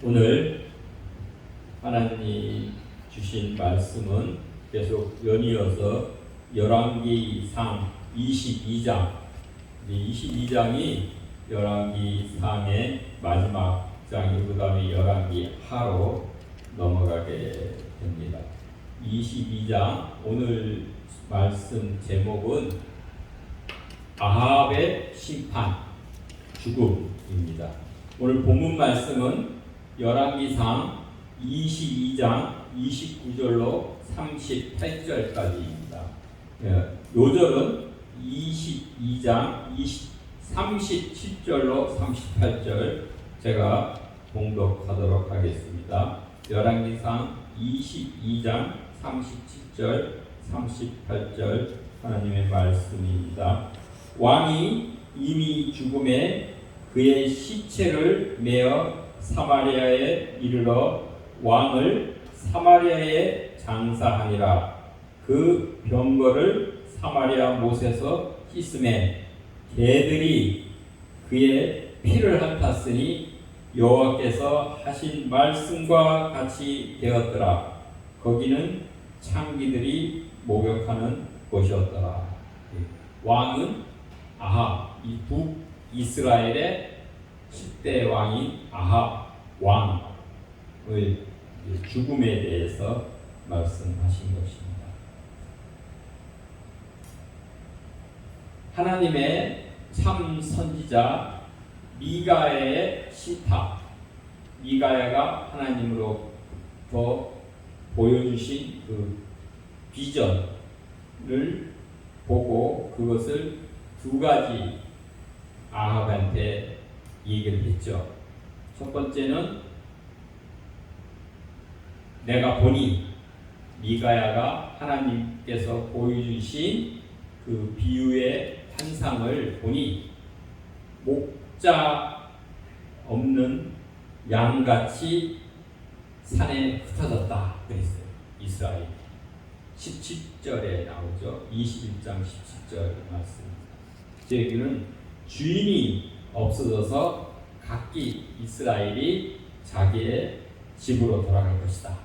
오늘 하나님이 주신 말씀은 계속 연이어서 열왕기상 22장, 22장이 열왕기상의 마지막 장이고 그 다음에 열왕기하로 넘어가게 됩니다. 22장 오늘 말씀 제목은 아합의 심판, 죽음입니다. 오늘 본문 말씀은 열왕기상 22장 29절로 38절까지입니다. 요절은 22장 37절로 38절 제가 봉독하도록 하겠습니다. 열왕기상 22장 37절 38절 하나님의 말씀입니다. 왕이 이미 죽음에 그의 시체를 메어 사마리아에 이르러 왕을 사마리아에 장사하니라. 그 병거를 사마리아 못에서 씻음에 개들이 그의 피를 핥았으니 여호와께서 하신 말씀과 같이 되었더라. 거기는 창기들이 목욕하는 곳이었더라. 왕은 아합, 이 북이스라엘의 10대 왕인 아합 왕의 죽음에 대해서 말씀하신 것입니다. 하나님의 참 선지자 미가야의 신탁, 미가야가 하나님으로부터 보여주신 그 비전을 보고 그것을 두 가지 아합한테 얘기를 했죠. 첫 번째는 내가 보니, 미가야가 하나님께서 보여주신 그 비유의 환상을 보니 목자 없는 양같이 산에 흩어졌다 그랬어요. 이스라엘 17절에 나오죠. 21장 17절 말씀입니다. 제 얘기는 주인이 없어져서 각기 이스라엘이 자기의 집으로 돌아갈 것이다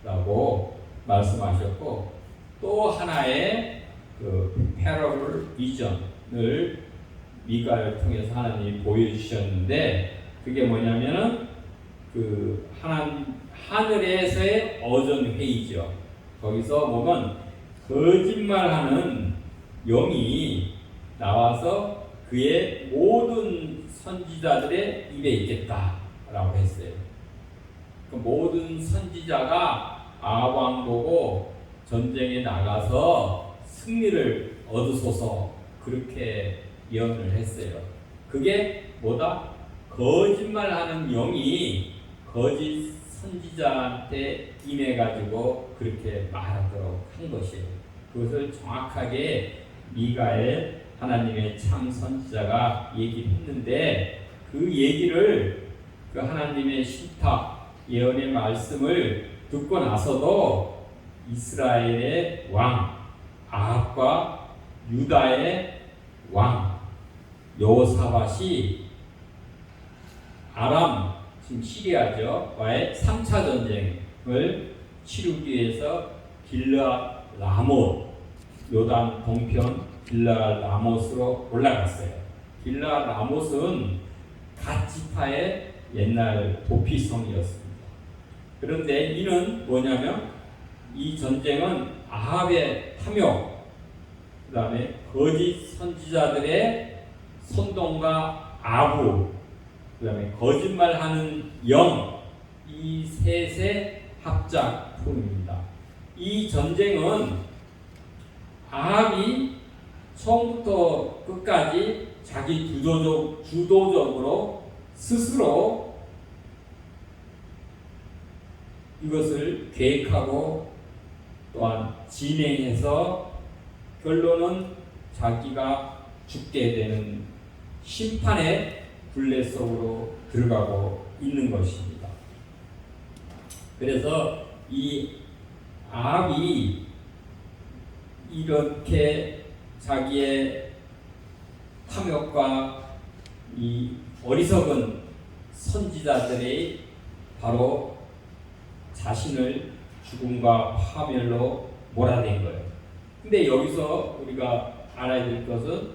라고 말씀하셨고, 또 하나의 그 패러블 비전을 미가를 통해서 하나님이 보여주셨는데, 그게 뭐냐면은 그 하늘에서의 어전회의죠. 거기서 보면 거짓말하는 영이 나와서 그의 모든 선지자들의 입에 있겠다라고 했어요. 그 모든 선지자가 아합 왕 보고 전쟁에 나가서 승리를 얻으소서 그렇게 예언을 했어요. 그게 뭐다? 거짓말하는 영이 거짓 선지자한테 임해가지고 그렇게 말하도록 한 것이에요. 그것을 정확하게 미가엘 하나님의 참 선지자가 얘기했는데, 그 얘기를 그 하나님의 신탁 예언의 말씀을 듣고 나서도 이스라엘의 왕 아합과 유다의 왕 여호사밧이 아람, 지금 시리아죠, 와의 3차 전쟁을 치르기 위해서 길르앗 라못, 요단 동편 길르앗 라못으로 올라갔어요. 길르앗 라못은 갓 지파의 옛날 도피성이었습니다. 그런데 이는 뭐냐면 이 전쟁은 아합의 탐욕, 그 다음에 거짓 선지자들의 선동과 아부, 그 다음에 거짓말하는 영, 이 셋의 합작품입니다. 이 전쟁은 아합이 처음부터 끝까지 자기 주도적으로 스스로 이것을 계획하고 또한 진행해서 결론은 자기가 죽게 되는 심판의 굴레 속으로 들어가고 있는 것입니다. 그래서 이 아합이 이렇게 자기의 탐욕과 이 어리석은 선지자들의 바로 자신을 죽음과 파멸로 몰아낸 거예요. 근데 여기서 우리가 알아야 될 것은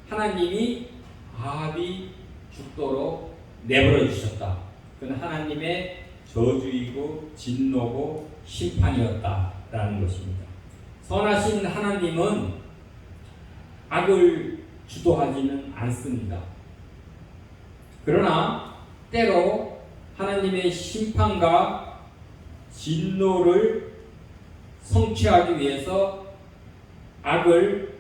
하나님이 아합이 죽도록 내버려 주셨다. 그건 하나님의 저주이고 진노고 심판이었다라는 것입니다. 선하신 하나님은 악을 주도하지는 않습니다. 그러나 때로 하나님의 심판과 진노를 성취하기 위해서 악을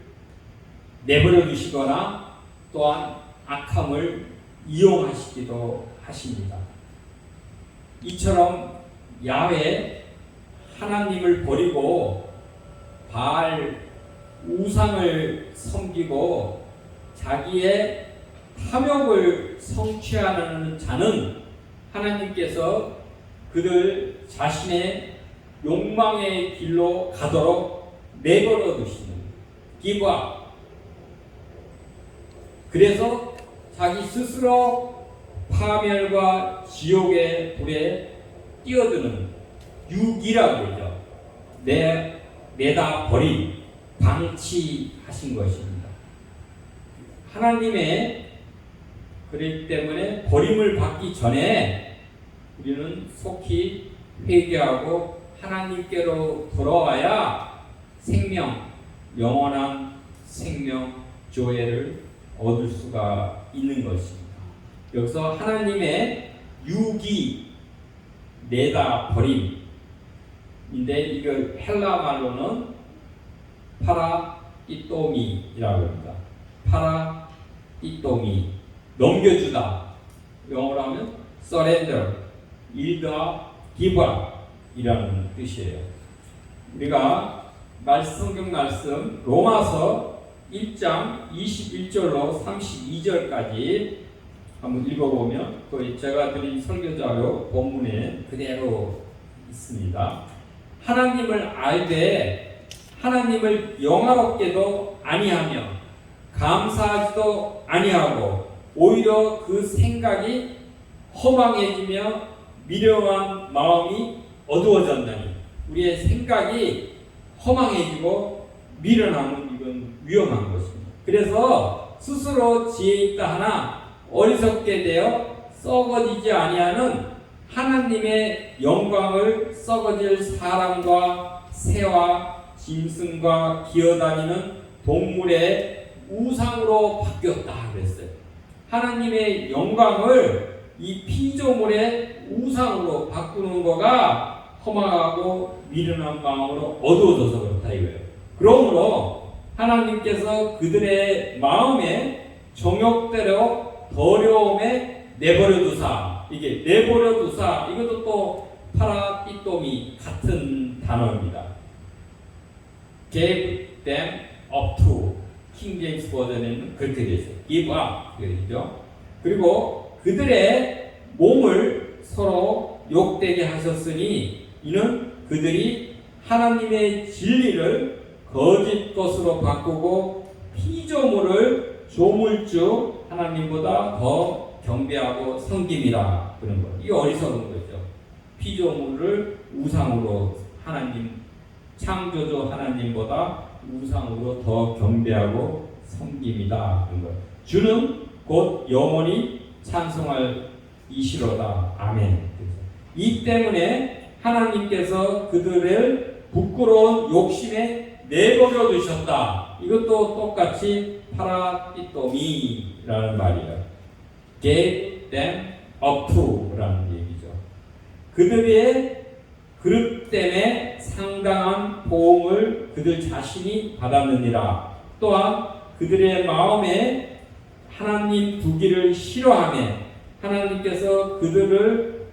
내버려 두시거나 또한 악함을 이용하시기도 하십니다. 이처럼 야훼 하나님을 버리고 바알 우상을 섬기고 자기의 탐욕을 성취하는 자는 하나님께서 그들 자신의 욕망의 길로 가도록 내버려 두시는 기과. 그래서 자기 스스로 파멸과 지옥의 불에 뛰어드는 유기라고 그러죠. 내다 버린 방치하신 것입니다. 하나님의 그렇기 때문에 버림을 받기 전에 우리는 속히 회개하고 하나님께로 돌아와야 생명, 영원한 생명 조회를 얻을 수가 있는 것입니다. 여기서 하나님의 유기, 내다 버림인데 이걸 헬라 말로는 파라띠토미라고 합니다. 파라띠토미, 넘겨주다. 영어로 하면 surrender, 일다 기부이라는 뜻이에요. 우리가 성경 말씀 로마서 1장 21절로 32절까지 한번 읽어보면 또 제가 드린 설교자료 본문에 그대로 있습니다. 하나님을 알되 하나님을 영화롭게도 아니하며 감사하지도 아니하고 오히려 그 생각이 허망해지며 미련한 마음이 어두워졌나니. 우리의 생각이 허망해지고 미련하면 이건 위험한 것입니다. 그래서 스스로 지혜 있다 하나 어리석게 되어 썩어지지 아니하는 하나님의 영광을 썩어질 사람과 새와 짐승과 기어다니는 동물의 우상으로 바뀌었다 그랬어요. 하나님의 영광을 이 피조물의 우상으로 바꾸는 거가 허망하고 미련한 마음으로 어두워져서 그렇다 이거예요. 그러므로 하나님께서 그들의 마음에 정욕대로 더러움에 내버려 두사, 이게 내버려 두사, 이것도 또 파라띠토미 같은 단어입니다. Gave them up to, 킹 제임스 버전에는 그렇게 되어 있어요. Give up, 그러죠. 그리고 그들의 몸을 서로 욕되게 하셨으니 이는 그들이 하나님의 진리를 거짓 것으로 바꾸고 피조물을 조물주 하나님보다 더 경배하고 섬김이라 그런 거. 이게 어리석은 거죠. 피조물을 우상으로 하나님 창조주 하나님보다 우상으로 더 경배하고 섬김이다 그런 거. 주는 곧 영원히 찬송할 이시로다. 아멘. 이 때문에 하나님께서 그들을 부끄러운 욕심에 내버려 두셨다. 이것도 똑같이 파라띠토미라는 말이에요. Gave them up to라는 얘기죠. 그들의 그릇 때문에 상당한 보응을 그들 자신이 받았느니라. 또한 그들의 마음에 하나님 두기를 싫어하며 하나님께서 그들을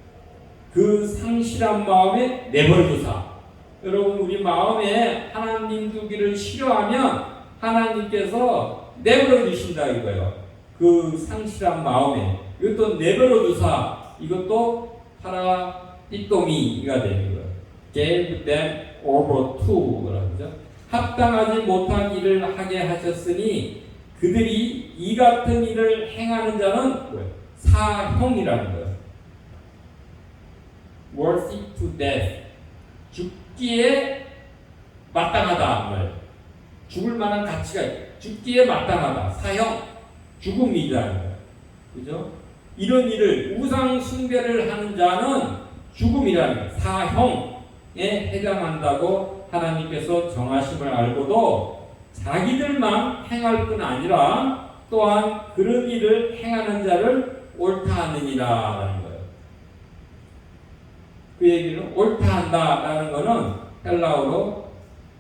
그 상실한 마음에 내버려 두사. 여러분 우리 마음에 하나님 두기를 싫어하면 하나님께서 내버려 두신다 이거예요. 그 상실한 마음에 이것도 내버려 두사. 이것도 파라띠토미가 되는 거예요. Gave them over to라고 하죠. 합당하지 못한 일을 하게 하셨으니 그들이 이 같은 일을 행하는 자는 뭐예요? 사형이라는 거예요. worthy to death. 죽기에 마땅하다 말. 죽을 만한 가치가 죽기에 마땅하다. 사형, 죽음이라는 거예요. 그죠? 이런 일을 우상 숭배를 하는 자는 죽음이라는 거예요. 사형에 해당한다고 하나님께서 정하심을 알고도 자기들만 행할 뿐 아니라 또한 그런 일을 행하는 자를 옳다 하느니라라는 거예요. 그 얘기는 옳다 한다라는 거는 헬라어로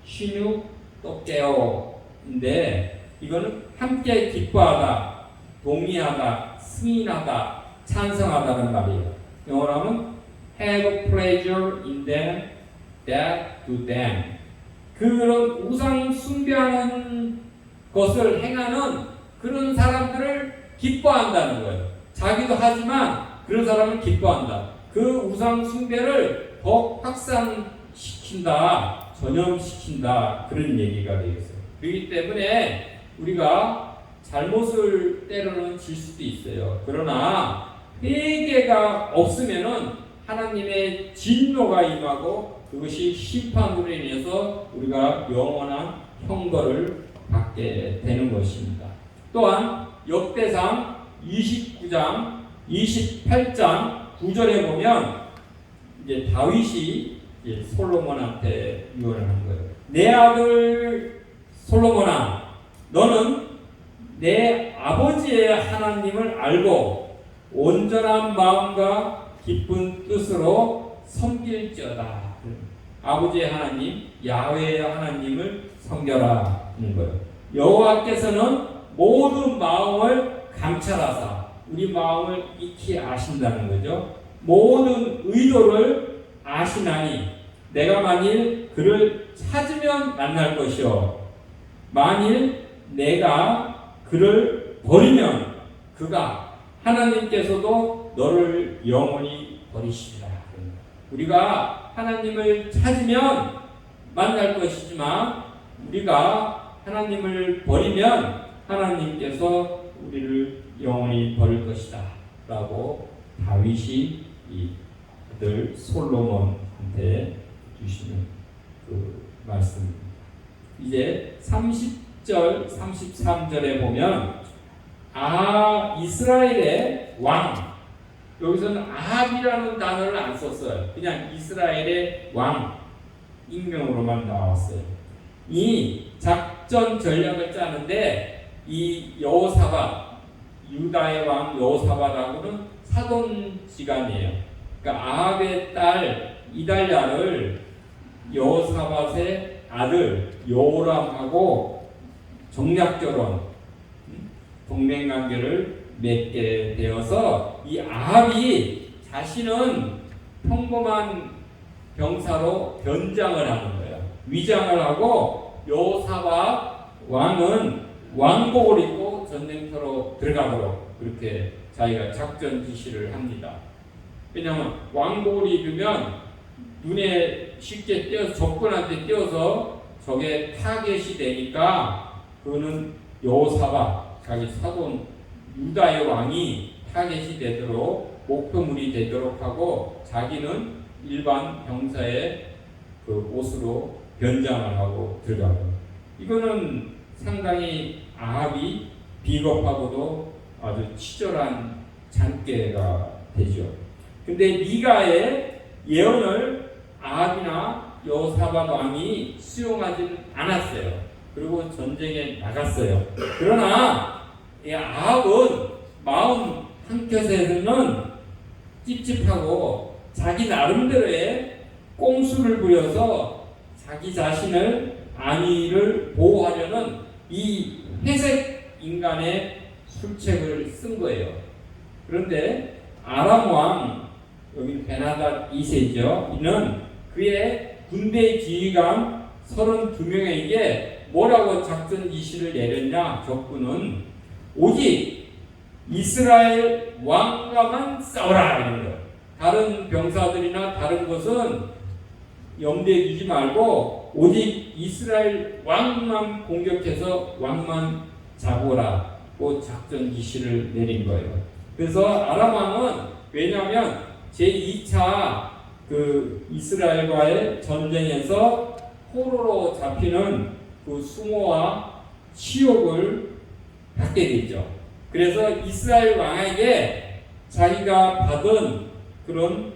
시누 또깨오인데 이거는 함께 기뻐하다, 동의하다, 승인하다, 찬성하다는 말이에요. 영어로 하면 have pleasure in them that do them. 그런 우상 숭배하는 것을 행하는 그런 사람들을 기뻐한다는 거예요. 자기도 하지만 그런 사람을 기뻐한다. 그 우상 숭배를 더 확산시킨다, 전염시킨다 그런 얘기가 되겠어요. 그렇기 때문에 우리가 잘못을 때로는 질 수도 있어요. 그러나 회개가 없으면은 하나님의 진노가 임하고 그것이 심판으로 인해서 우리가 영원한 형벌을 받게 되는 것입니다. 또한 역대상 29장 28장 9절에 보면 이제 다윗이 이제 솔로몬한테 유언을 한 거예요. 내 아들 솔로몬아, 너는 내 아버지의 하나님을 알고 온전한 마음과 기쁜 뜻으로 섬길지어다. 아버지의 하나님, 야훼의 하나님을 섬겨라 하는 거예요. 여호와께서는 모든 마음을 감찰하사 우리 마음을 익히 아신다는 거죠. 모든 의도를 아시나니 내가 만일 그를 찾으면 만날 것이요 만일 내가 그를 버리면 그가 하나님께서도 너를 영원히 버리시리라. 우리가 하나님을 찾으면 만날 것이지만 우리가 하나님을 버리면 하나님께서 우리를 영원히 버릴 것이다 라고 다윗이 이 아들 솔로몬한테 주시는 그 말씀입니다. 이제 30절 33절에 보면 이스라엘의 왕, 여기서는 아합이라는 단어를 안 썼어요. 그냥 이스라엘의 왕 익명으로만 나왔어요. 이 작전 전략을 짜는데 이 여호사밧, 유다의 왕 여호사밧하고는 사돈지간이에요. 그러니까 아합의 딸 이달랴를 여호사밧의 아들 여호람하고 정략결혼, 동맹관계를 맺게 되어서 이 아합이 자신은 평범한 병사로 변장을 하는 거예요. 위장을 하고 여호사밧 왕은 왕복을 입고 전쟁터로 들어가도록 그렇게 자기가 작전 지시를 합니다. 왜냐하면 왕복을 입으면 눈에 쉽게 띄어서 적군한테 띄어서 적의 타겟이 되니까 그거는 여호사밧 자기 사돈 유다의 왕이 타겟이 되도록 목표물이 되도록 하고 자기는 일반 병사의 그 옷으로 변장을 하고 들어가고 이거는 상당히 아합이 비겁하고도 아주 치졸한 잔꾀가 되죠. 근데 미가의 예언을 아합이나 여호사밧 왕이 수용하지는 않았어요. 그리고 전쟁에 나갔어요. 그러나 이 아합은 마음 한켠에서는 찝찝하고 자기 나름대로의 꼼수를 부려서 자기 자신을 안위를 보호하려는 이 회색 인간의 술책을 쓴 거예요. 그런데 아람 왕, 여기 베나닷 2세죠. 이는 그의 군대 지휘관 32명에게 뭐라고 작전 지시를 내렸냐? 적군은 오직 이스라엘 왕과만 싸우라 이런 거예요. 다른 병사들이나 다른 것은 염두에 두지 말고 오직 이스라엘 왕만 공격해서 왕만 잡으라고 작전 지시를 내린 거예요. 그래서 아람 왕은 왜냐하면 제2차 그 이스라엘과의 전쟁에서 포로로 잡히는 그 수모와 치욕을 받게 되죠. 그래서 이스라엘 왕에게 자기가 받은 그런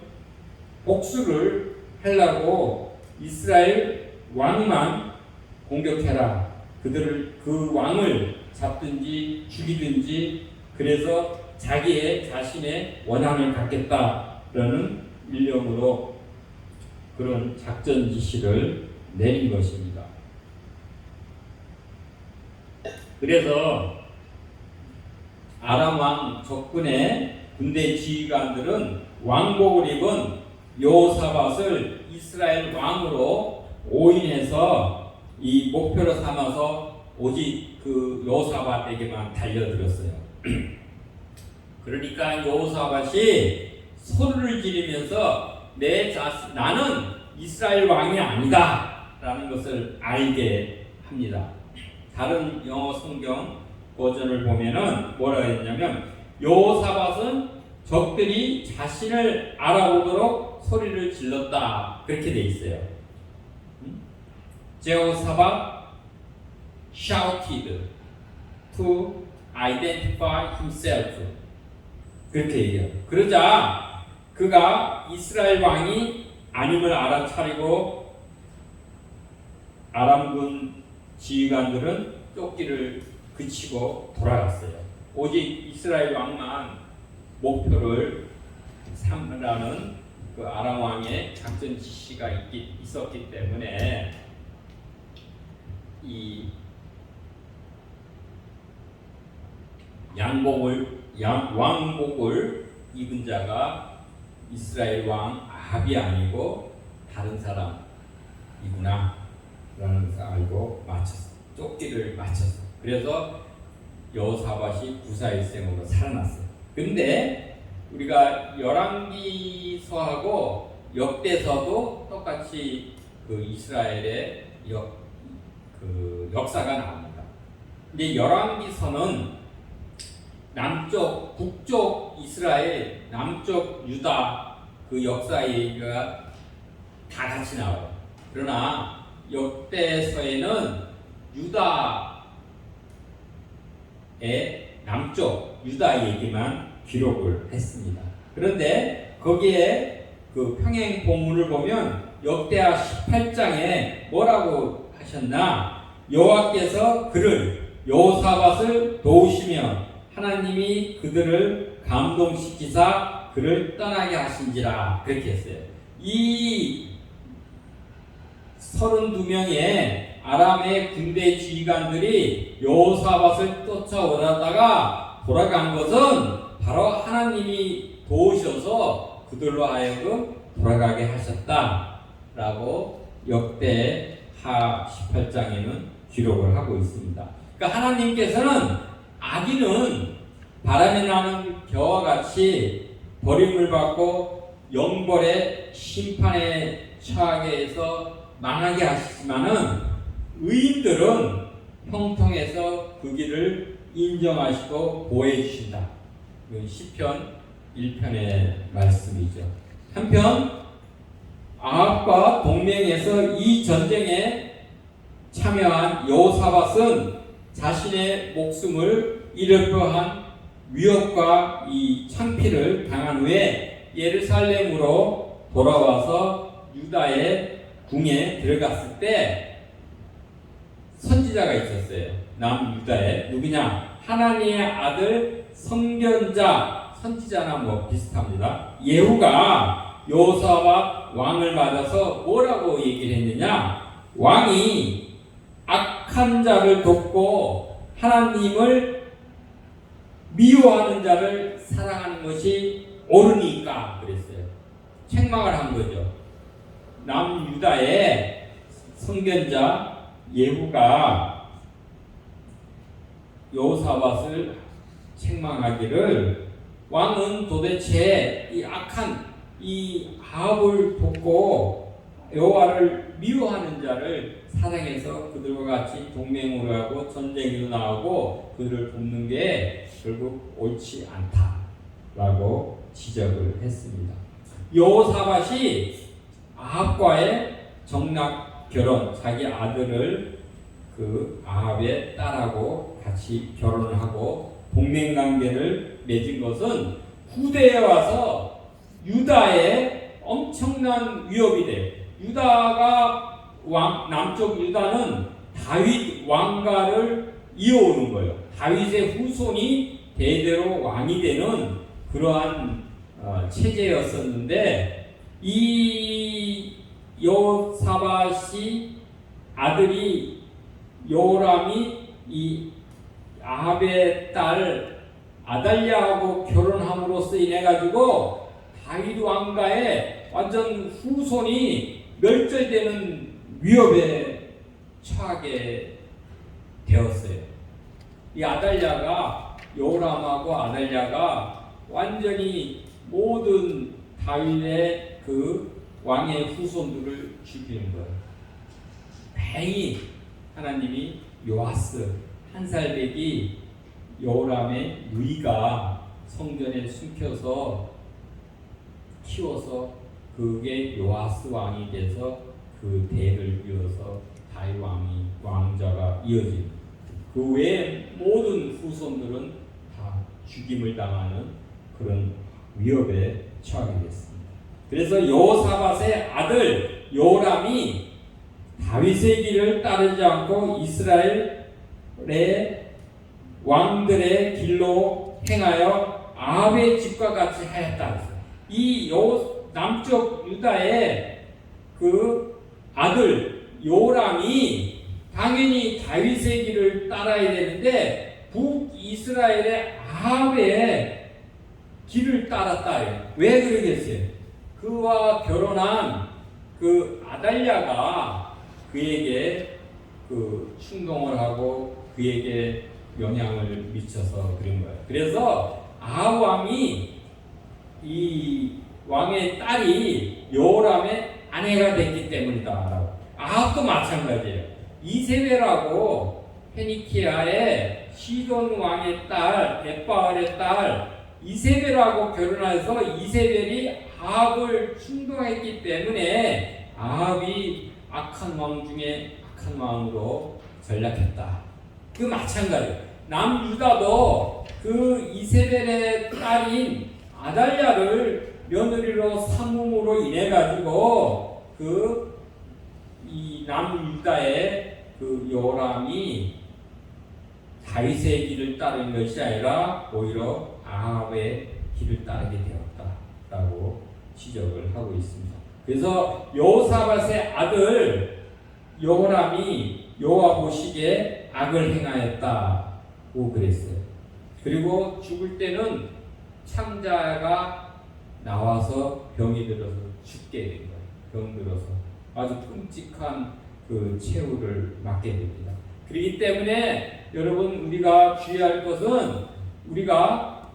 복수를 하려고 이스라엘 왕만 공격해라. 그 왕을 잡든지 죽이든지 그래서 자신의 원한을 갖겠다라는 일념으로 그런 작전 지시를 내린 것입니다. 그래서 아람 왕 적군의 군대 지휘관들은 왕복을 입은 여호사밧을 이스라엘 왕으로 오인해서 이 목표로 삼아서 오직 그 여호사밧에게만 달려들었어요. 그러니까 여호사밧이 소리를 지르면서 나는 이스라엘 왕이 아니다 라는 것을 알게 합니다. 다른 영어 성경 버전을 보면은 뭐라 했냐면 여호사밧은 적들이 자신을 알아보도록 소리를 질렀다 그렇게 돼 있어요. Jehoshaphat shouted to identify himself 그렇게 얘기해요. 그러자 그가 이스라엘 왕이 아님을 알아차리고 아람군 지휘관들은 쫓기를 그치고 돌아갔어요. 오직 이스라엘 왕만 목표를 삼으라는 그 아람 왕의 작전 지시가 있었기 때문에 이 왕복을 입은 자가 이스라엘 왕 아합이 아니고 다른 사람이구나 라는 것을 알고 쫓기를 마쳤어. 그래서 여호사밧이 구사일생으로 살아났어요. 근데 우리가 열왕기서하고 역대서도 똑같이 그 이스라엘의 역사가 나옵니다. 근데 열왕기서는 북쪽 이스라엘, 남쪽 유다 그 역사 얘기가 다 같이 나와요. 그러나 역대서에는 유다의 남쪽 유다 얘기만 기록을 했습니다. 그런데 거기에 그 평행 본문을 보면 역대하 18장에 뭐라고 하셨나? 여호와께서 여호사밧을 도우시며 하나님이 그들을 감동시키사 그를 떠나게 하신지라 그렇게 했어요. 이 32명의 아람의 군대 지휘관들이 여호사밧을 쫓아오다가 돌아간 것은 바로 하나님이 도우셔서 그들로 하여금 돌아가게 하셨다라고 역대하 18장에는 기록을 하고 있습니다. 그러니까 하나님께서는 악인은 바람에 나는 겨와 같이 버림을 받고 영벌의 심판에 처하게 해서 망하게 하시지만은 의인들은 형통해서 그 길을 인정하시고 보호해 주신다. 시편 1편의 말씀이죠. 한편 아합과 동맹해서 이 전쟁에 참여한 여호사밧은 자신의 목숨을 잃을 뻔한 위협과 이 창피를 당한 후에 예루살렘으로 돌아와서 유다의 궁에 들어갔을 때 선지자가 있었어요. 남유다에 누구냐? 하나님의 아들 선견자, 선지자나 뭐 비슷합니다. 예후가 여호사밧 왕을 맞아서 뭐라고 얘기를 했느냐? 왕이 악한 자를 돕고 하나님을 미워하는 자를 사랑하는 것이 옳으니까 그랬어요. 책망을 한 거죠. 남유다의 선견자 예후가 여호사밧을 책망하기를 왕은 도대체 이 악한 이 아합을 돕고 여호와를 미워하는 자를 사랑해서 그들과 같이 동맹으로 하고 전쟁으로 나오고 그들을 돕는 게 결국 옳지 않다라고 지적을 했습니다. 여호사밧이 아합과의 정략 결혼, 자기 아들을 그 아합의 딸하고 같이 결혼을 하고 동맹관계를 맺은 것은 후대에 와서 유다의 엄청난 위협이 돼요. 유다가 남쪽 유다는 다윗 왕가를 이어오는 거예요. 다윗의 후손이 대대로 왕이 되는 그러한 체제였었는데, 이 여호사밧이 아들이 여호람이 이 아합의 딸 아달랴하고 결혼함으로써 인해 가지고 다윗 왕가의 완전 후손이 멸절되는 위협에 처하게 되었어요. 이 아달랴가, 여호람하고 아달랴가 완전히 모든 다윗의 그 왕의 후손들을 죽이는 거예요. 다행히 하나님이 요아스 한 살배기 여호람의 누이가 성전에 숨겨서 키워서 그게 요아스 왕이 돼서 그 대를 이어서 다윗 왕자가 이어진, 그 외에 모든 후손들은 다 죽임을 당하는 그런 위협에 처하게 됐습니다. 그래서 여호사밧의 아들 여호람이 다윗의 길을 따르지 않고 이스라엘의 왕들의 길로 행하여 아합의 집과 같이 하였다. 이 남쪽 유다의 그 아들 요람이 당연히 다윗의 길을 따라야 되는데 북이스라엘의 아합의 길을 따랐다. 왜 그러겠어요? 그와 결혼한 그 아달랴가 그에게 그 충동을 하고 그에게 영향을 미쳐서 그런 거예요. 그래서 아합 왕이 이 왕의 딸이 여호람의 아내가 됐기 때문이다. 아합도 마찬가지예요. 이세벨하고 페니키아의 시돈 왕의 딸 벳바알의 딸 이세벨하고 결혼해서 이세벨이 아합을 충동했기 때문에 아합이 악한 왕 중에 악한 왕으로 전락했다. 그 마찬가지. 남유다도 그 이세벨의 딸인 아달랴를 며느리로 삼음으로 인해 가지고 그 이 남유다의 그 여호람이 다윗의 길을 따르는 것이 아니라 오히려 아합의 길을 따르게 되었다라고 지적을 하고 있습니다. 그래서 여호사밧의 아들 여호람이 여호와 보시기에 악을 행하였다고 그랬어요. 그리고 죽을 때는 창자가 나와서 병이 들어서 죽게 된 거예요. 병 들어서 아주 끔찍한 그 최후를 맞게 됩니다. 그렇기 때문에 여러분 우리가 주의할 것은 우리가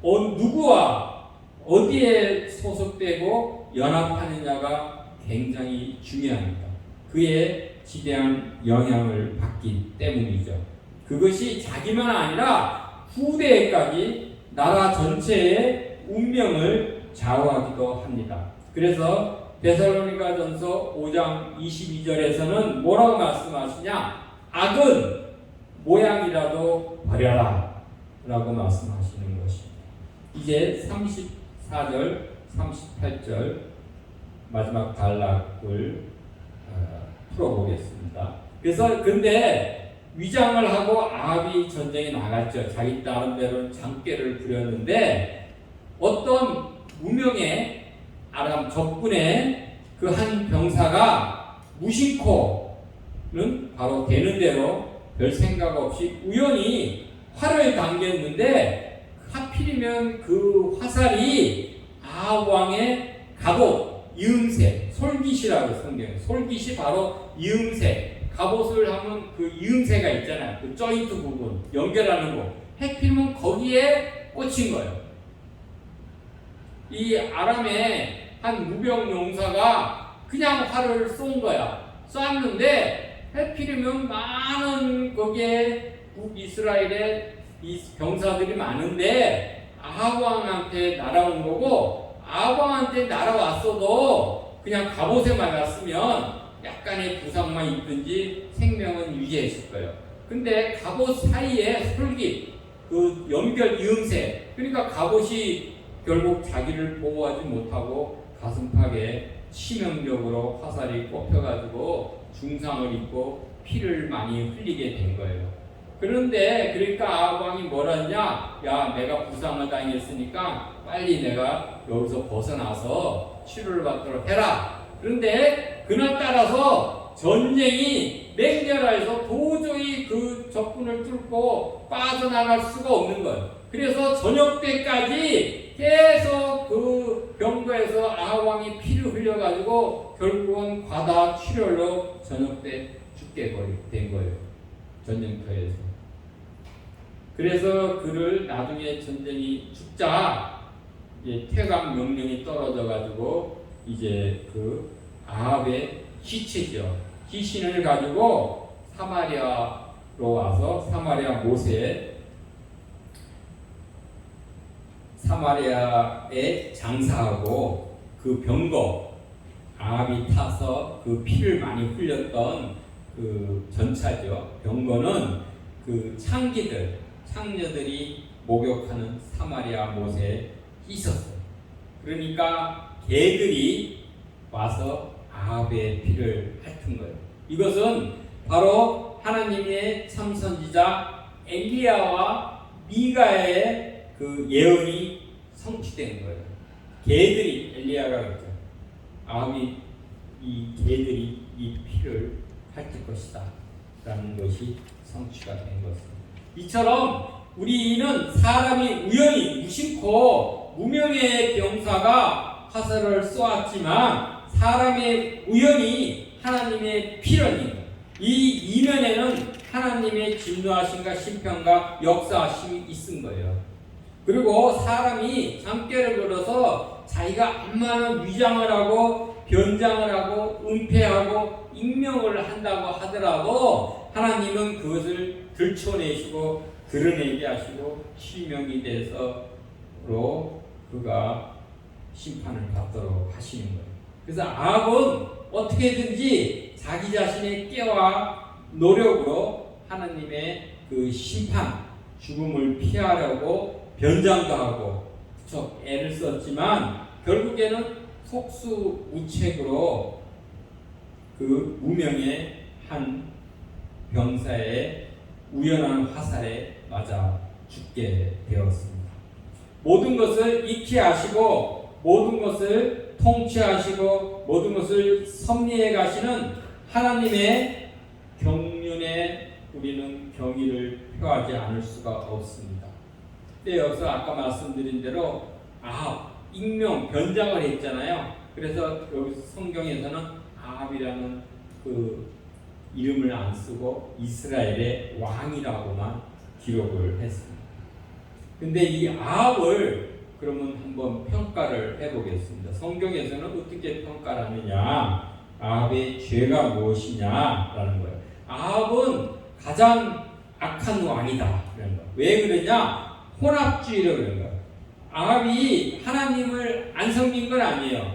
누구와 어디에 소속되고 연합하느냐가 굉장히 중요합니다. 그에 지대한 영향을 받기 때문이죠. 그것이 자기만 아니라 후대에까지 나라 전체의 운명을 좌우하기도 합니다. 그래서 데살로니가전서 5장 22절에서는 뭐라고 말씀하시냐? 악은 모양이라도 버려라 라고 말씀하시는 것입니다. 이제 34절 38절 마지막 단락을 풀어보겠습니다. 그래서 근데 위장을 하고 아합이 전쟁에 나갔죠. 자기 나름대로 장깨를 부렸는데 어떤 무명의 아람 적군의 그 한 병사가 무심코는 바로 되는 대로 별 생각 없이 우연히 활을 당겼는데 하필이면 그 화살이 아합 왕의 갑옷 이음새 솔깃이라고 성경에 솔깃이 바로 이음새 갑옷을 하면 그 이음새가 있잖아요. 그 조인트 부분 연결하는 거 하필이면 거기에 꽂힌 거예요. 이 아람의 한 무병 용사가 그냥 활을 쏜 거야. 쐈는데 하필이면 많은 거기에 북이스라엘의 이 병사들이 많은데 아합 왕한테 날아온 거고 아합왕한테 날아왔어도 그냥 갑옷에만 갔으면 약간의 부상만 있든지 생명은 유지했을 거예요. 근데 갑옷 사이에 솔깃, 그 연결 이음새, 그러니까 갑옷이 결국 자기를 보호하지 못하고 가슴팍에 치명적으로 화살이 꼽혀가지고 중상을 입고 피를 많이 흘리게 된 거예요. 그런데 그러니까 아합 왕이 뭐라 했냐? 야, 내가 부상을 당했으니까 빨리 내가 여기서 벗어나서 치료를 받도록 해라. 그런데 그날따라서 전쟁이 맹렬해서 도저히 그 적군을 뚫고 빠져나갈 수가 없는 거예요. 그래서 저녁 때까지 계속 그 병거에서 아합 왕이 피를 흘려가지고 결국은 과다 출혈로 저녁 때 죽게 된 거예요. 전쟁터에서. 그래서 그를 나중에 전쟁이 죽자 이제 퇴각 명령이 떨어져가지고 이제 그 아합의 시체죠. 시신을 가지고 사마리아로 와서 사마리아에 장사하고 그 병거 아합이 타서 그 피를 많이 흘렸던 그 전차죠. 병거는 그 창녀들이 목욕하는 사마리아 못에 있었어요. 그러니까 개들이 와서 아합의 피를 핥은 거예요. 이것은 바로 하나님의 참 선지자 엘리야와 미가의 그 예언이 성취된 거예요. 개들이, 엘리야가 그랬죠. 아합이 이 개들이 이 피를 핥을 것이다 라는 것이 성취가 된 것입니다. 이처럼 우리는 사람이 우연히 무심코 무명의 병사가 화살을 쏘았지만 사람의 우연히 하나님의 필연이 이 이면에는 하나님의 진노하심과 심판과 역사하심이 있은 거예요. 그리고 사람이 잠깨를 걸어서 자기가 암만한 위장을 하고 변장을 하고 은폐하고 익명을 한다고 하더라도 하나님은 그것을 들춰내시고 드러내게 하시고 실명이 돼서로 그가 심판을 받도록 하시는 거예요. 그래서 아합은 어떻게든지 자기 자신의 깨와 노력으로 하나님의 그 심판, 죽음을 피하려고 변장도 하고 그쵸, 애를 썼지만 결국에는 속수무책으로 그 무명의 한 병사의 우연한 화살에 맞아 죽게 되었습니다. 모든 것을 익히 아시고 모든 것을 통치하시고 모든 것을 섭리해 가시는 하나님의 경륜에 우리는 경의를 표하지 않을 수가 없습니다. 근데 여기서 아까 말씀드린 대로 익명, 변장을 했잖아요. 그래서 여기서 성경에서는 아합이라는 그 이름을 안 쓰고 이스라엘의 왕이라고만 기록을 했습니다. 근데 이 아합을 그러면 한번 평가를 해보겠습니다. 성경에서는 어떻게 평가를 하느냐, 아합의 죄가 무엇이냐라는 거예요. 아합은 가장 악한 왕이다 그런 거예요. 왜 그러냐? 혼합주의로 그런 거예요. 아합이 하나님을 안 섬긴 건 아니에요.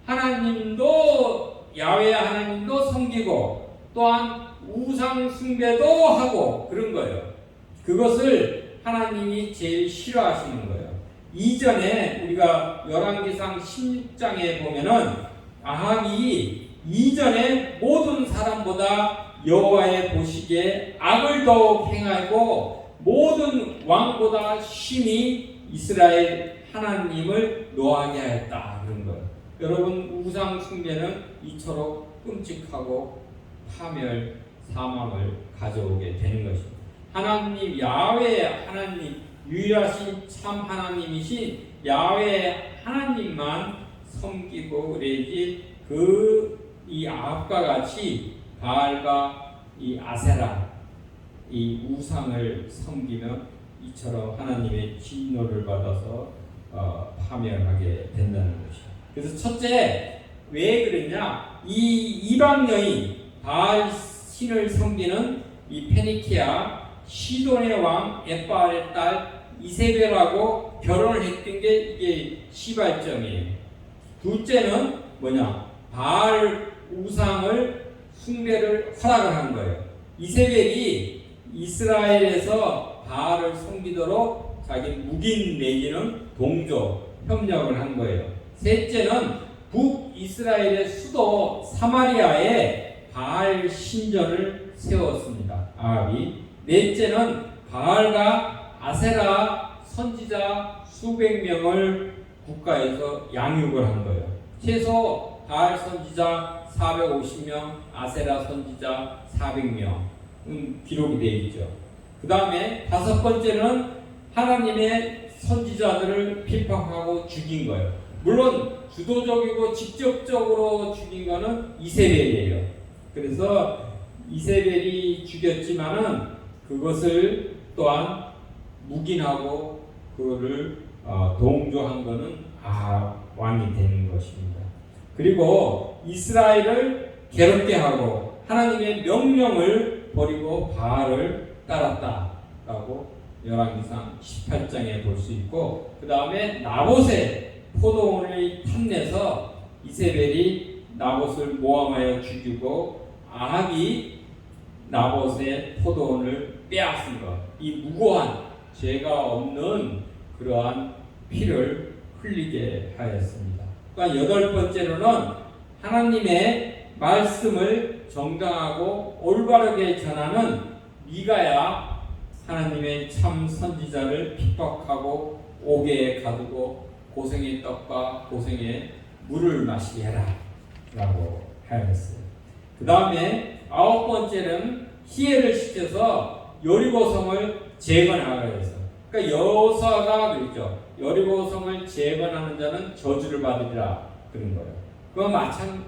하나님도 야훼 하나님도 섬기고 또한 우상 숭배도 하고 그런 거예요. 그것을 하나님이 제일 싫어하시는 거예요. 이전에 우리가 열왕기상 16장에 보면은 아합이 이전에 모든 사람보다 여호와의 보시기에 악을 더욱 행하고 모든 왕보다 심히 이스라엘 하나님을 노하게 하였다 그런 거예요. 여러분 우상 숭배는 이처럼 끔찍하고 파멸, 사망을 가져오게 되는 것입니다. 하나님 야훼 하나님 유일하신 참 하나님이신 야훼 하나님만 섬기고 그래야지 이 아합과 같이 바알과 이 아세라 이 우상을 섬기면 이처럼 하나님의 진노를 받아서 파멸하게 된다는 것이죠. 그래서 첫째 왜 그러냐? 이 이방 여인 바알 신을 섬기는 이 페니키아 시돈의 왕 에바알의 딸 이세벨하고 결혼을 했던 게 이게 시발점이에요. 둘째는 뭐냐? 바알 우상을 숭배를 허락을 한 거예요. 이세벨이 이스라엘에서 바알을 섬기도록 자기 묵인 내지는 동조 협력을 한 거예요. 셋째는 북이스라엘의 수도 사마리아에 바알 신전을 세웠습니다. 아합이. 넷째는 바알과 아세라 선지자 수백 명을 국가에서 양육을 한 거예요. 최소 바알 선지자 450명, 아세라 선지자 400명 기록이 되어 있죠. 그 다음에 다섯 번째는 하나님의 선지자들을 핍박하고 죽인 거예요. 물론 주도적이고 직접적으로 죽인 거는 이세벨이에요. 그래서 이세벨이 죽였지만은 그것을 또한 묵인하고 그거를 동조한 거는 왕이 되는 것입니다. 그리고 이스라엘을 괴롭게 하고 하나님의 명령을 버리고 바알을 따랐다라고 열왕기상 18장에 볼 수 있고, 그 다음에 나봇의 포도원을 탐내서 이세벨이 나봇을 모함하여 죽이고 아합이 나봇의 포도원을 빼앗은 것, 이 무고한 죄가 없는 그러한 피를 흘리게 하였습니다. 그러니까 여덟 번째로는 하나님의 말씀을 정당하고 올바르게 전하는 미가야 하나님의 참 선지자를 핍박하고 옥에 가두고 고생의 떡과 고생의 물을 마시게 해라 라고 하였어요. 그 다음에 아홉 번째는 희해를 시켜서 여리고성을 재건하라 해서, 그러니까 여호수아가 그랬죠. 여리고성을 재건하는 자는 저주를 받으리라 그런 거예요.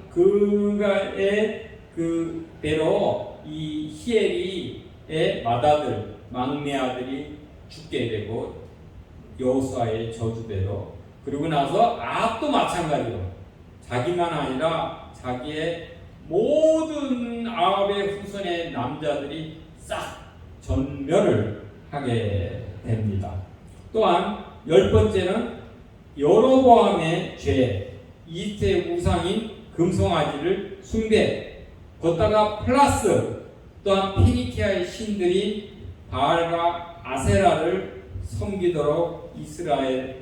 그가의 그대로 이 히엘이의 맏아들 막내 아들이 죽게 되고 여호수아의 저주대로, 그리고 나서 아합도 마찬가지로 자기만 아니라 자기의 모든 아합의 후손의 남자들이 싹 전멸을 하게 됩니다. 또한 열 번째는 여로보암의 죄, 이스의 우상인 금송아지를 숭배, 걷다가 플러스 또한 피니키아의 신들이 바알과 아세라를 섬기도록 이스라엘의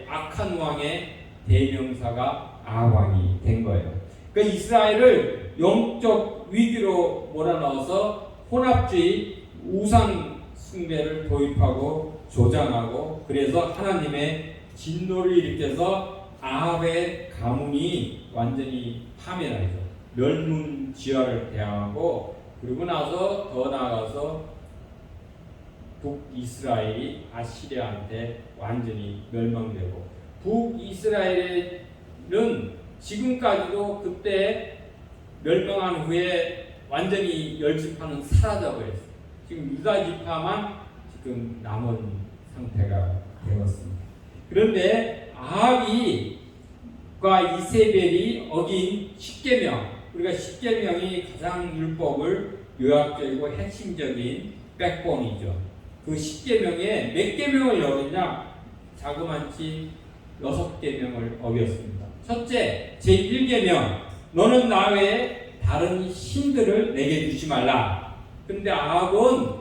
악한 왕의 대명사가 아합왕이 된 거예요. 그러니까 이스라엘을 영적 위기로 몰아넣어서 혼합주의 우상 숭배를 도입하고 조장하고, 그래서 하나님의 진노를 일으켜서 아합의 가문이 완전히 파멸하죠. 멸문지화를 대항하고, 그리고 나서 더 나아가서 북이스라엘이 아시리아한테 완전히 멸망되고, 북이스라엘은 지금까지도 그때 멸망한 후에 완전히 열 지파는 사라져버렸어요. 지금 유다 지파만 지금 남은 상태가 되었습니다. 그런데 아합과 이세벨이 어긴 십계명, 우리가 십계명이 가장 율법을 요약적이고 핵심적인 백본이죠. 그 십계명에 몇 계명을 어겼냐? 자그마치 6계명을 어겼습니다. 첫째, 제1계명, 너는 나 외에 다른 신들을 내게 주지 말라. 근데 아합은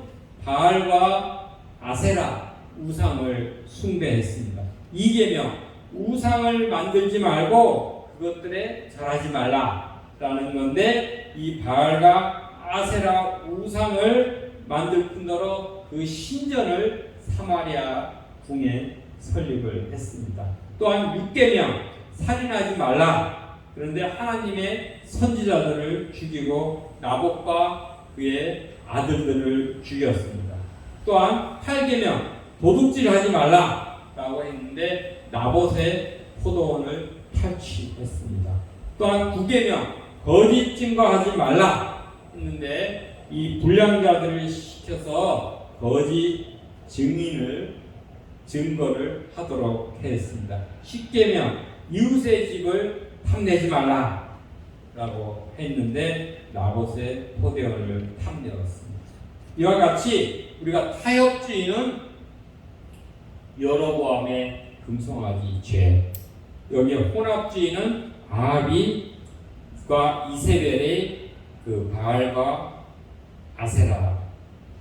바알과 아세라 우상을 숭배했습니다. 2계명, 우상을 만들지 말고 그것들에 절하지 말라 라는 건데, 이 바알과 아세라 우상을 만들 뿐더러 그 신전을 사마리아 궁에 설립을 했습니다. 또한 6계명, 살인하지 말라. 그런데 하나님의 선지자들을 죽이고 나봇과 그의 아들들을 죽였습니다. 또한 8계명, 도둑질하지 말라 라고 했는데 나봇의 포도원을 탈취했습니다. 또한 9계명, 거짓 증거하지 말라 했는데 이 불량자들을 시켜서 거짓 증거를 하도록 했습니다. 10계명, 이웃의 집을 탐내지 말라 라고 했는데 나봇의 포도원을 탐내었습니다. 이와 같이 우리가 타협주의는 여로보암의 금송아지 죄, 여기에 혼합주의는 아합과 이세벨의 그 바알과 아세라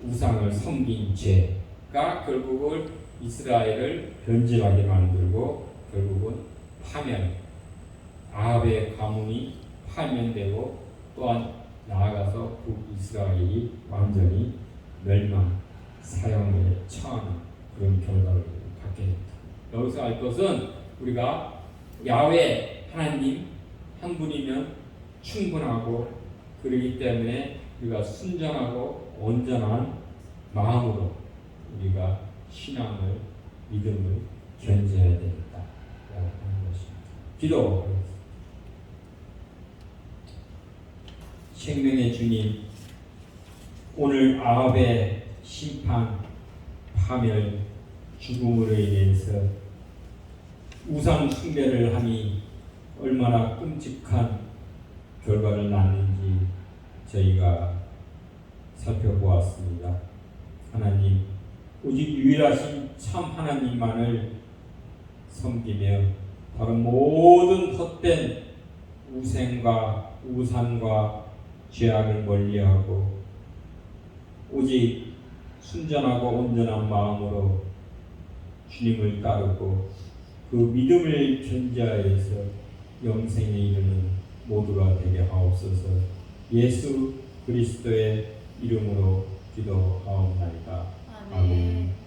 우상을 섬긴 죄가 결국은 이스라엘을 변질하게 만들고 결국은 파면, 아합의 가문이 파면되고 또한 나아가서 북이스라엘이 완전히 멸망, 사형에 처하는 그런 결과를 갖게 됩니다. 여기서 알 것은 우리가 야훼 하나님 한 분이면 충분하고, 그러기 때문에 우리가 순전하고 온전한 마음으로 우리가 신앙을, 믿음을 견지해야 되겠다라고 하는 것입니다. 기도하겠습니다. 생명의 주님, 오늘 아합의 심판, 파멸, 죽음으로 인해서 우상 숭배를 하니 얼마나 끔찍한 결과를 낳는지 저희가 살펴보았습니다. 하나님, 오직 유일하신 참 하나님만을 섬기며 다른 모든 헛된 우상과 죄악을 멀리하고 오직 순전하고 온전한 마음으로 주님을 따르고 그 믿음을 견지하여서 영생에 이르는 모두가 되게 하옵소서. 예수 그리스도의 이름으로 기도하옵나이다. 아멘.